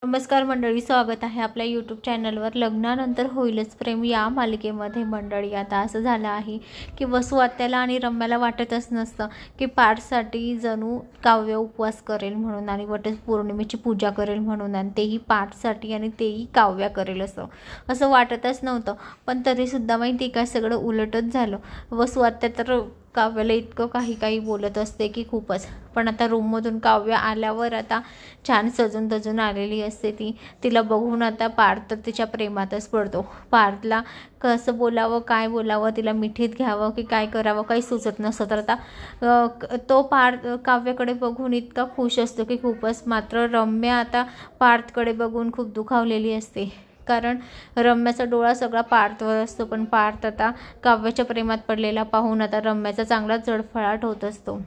नमस्कार मंडळी, स्वागत आहे आपल्या यूट्यूब चॅनलवर. लग्नानंतर होईलच प्रेम या मालिकेमध्ये मंडळी आता असं झालं आहे की वसू आत्याला आणि रम्याला वाटतच नसतं की पाठसाठी जणू काव्य उपवास करेल म्हणून आणि वटपौर्णिमेची पूजा करेल म्हणून, आणि तेही पाठसाठी आणि तेही काव्य करेल असं वाटतच नव्हतं. पण तरीसुद्धा माहिती काय, सगळं उलटच झालं. वसू आत्या तर काव्याला इतकं काही बोलत असते की खूपच. पण आता रूममधून काव्य आल्यावर आता छान सजून तजून आलेली असते तिला बघून आता पार्थ तर तिच्या प्रेमातच पडतो. पार्थला कसं बोलावं, काय बोलावं, तिला मिठीत घ्यावं की काय करावं काही सुचत नसतं. तर आता तो पार्थ काव्याकडे बघून इतका खुश असतो की खूपच. मात्र रम्या आता पार्थकडे बघून खूप दुखावलेली असते, कारण रम्याचा डोळा सगळा पार्थवर असतो. पण पार्थ आता काव्याच्या प्रेमात पडलेला पाहून आता रम्याचा चांगला जळफळाट होत असतो.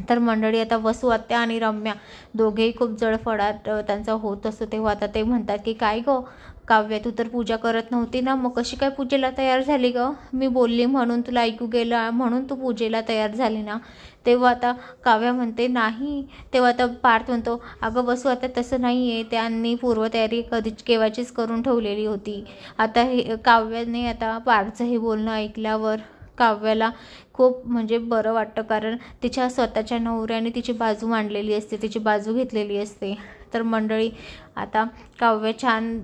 तर मंडळी आता वसू आत्या आणि रम्या दोघेही खूप जळफळाट त्यांचा होत असतो. तेव्हा आता ते म्हणतात की काय गं काव्य, तू तर पूजा करत नव्हती ना, मग कशी काय पूजेला तयार झाली गं? मी बोलली म्हणून तुला ऐकू गेलं म्हणून तू पूजेला तयार झाली ना? तेव्हा आता काव्य म्हणते नाही. तेव्हा आता पार्थ म्हणतो अगं वसू आता तसं नाही आहे, त्यांनी पूर्वतयारी केव्हाचीच करून ठेवलेली होती. आता हे काव्याने आता पार्थचं हे बोलणं ऐकल्यावर काव्याला खूप म्हणजे बरं वाटतं, कारण तिच्या स्वतःच्या नवऱ्याने तिची बाजू मांडलेली असते, तिची बाजू घेतलेली असते. तर मंडळी आता काव्य छान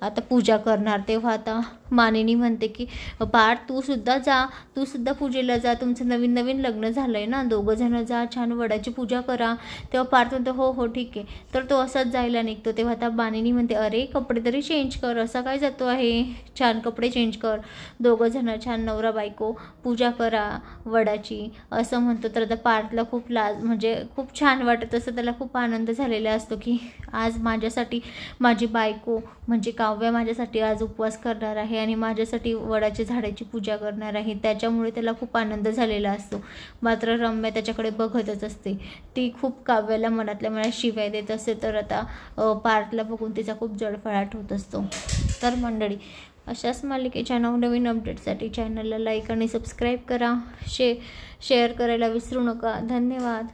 आता पूजा करणार. तेव्हा आता मानिनी म्हणते की पार्थ तू सुद्धा पूजेला जा, तुमचं नवीन लग्न झालं आहे ना, दोघं जण जा, छान वडाची पूजा करा. तेव्हा पार्थ म्हणतो हो हो ठीक आहे. तर तो असाच जायला निघतो. तेव्हा आता मानिनी म्हणते अरे कपडे तरी चेंज कर, असा काय जातो आहे, छान कपडे चेंज कर, दोघं जण छान नवरा बायको पूजा करा वडाची, असं म्हणतो. तर आता पार्थला खूप म्हणजे खूप छान वाटत असतं, त्याला खूप आनंद झालेला असतो की आज माझ्यासाठी माझी बायको म्हणजे काव्य माझ्यासाठी आज उपवास करणार आहे आणि माझ्यासाठी वडाच्या झाडाची पूजा करणार आहे. त्याच्यामुळे त्याला खूप आनंद झालेला असतो. मात्र रम्या त्याच्याकडे बघतच असते. ती खूप काव्याला मनातल्या मनात शिवाय देत असते. तर आता पार्थला बघून तिचा खूप जळफळाट होत असतो. तर मंडळी अशाच मालिकेच्या नवनवीन अपडेटसाठी चॅनलला लाईक आणि सबस्क्राईब करा. शेअर करायला विसरू नका. धन्यवाद.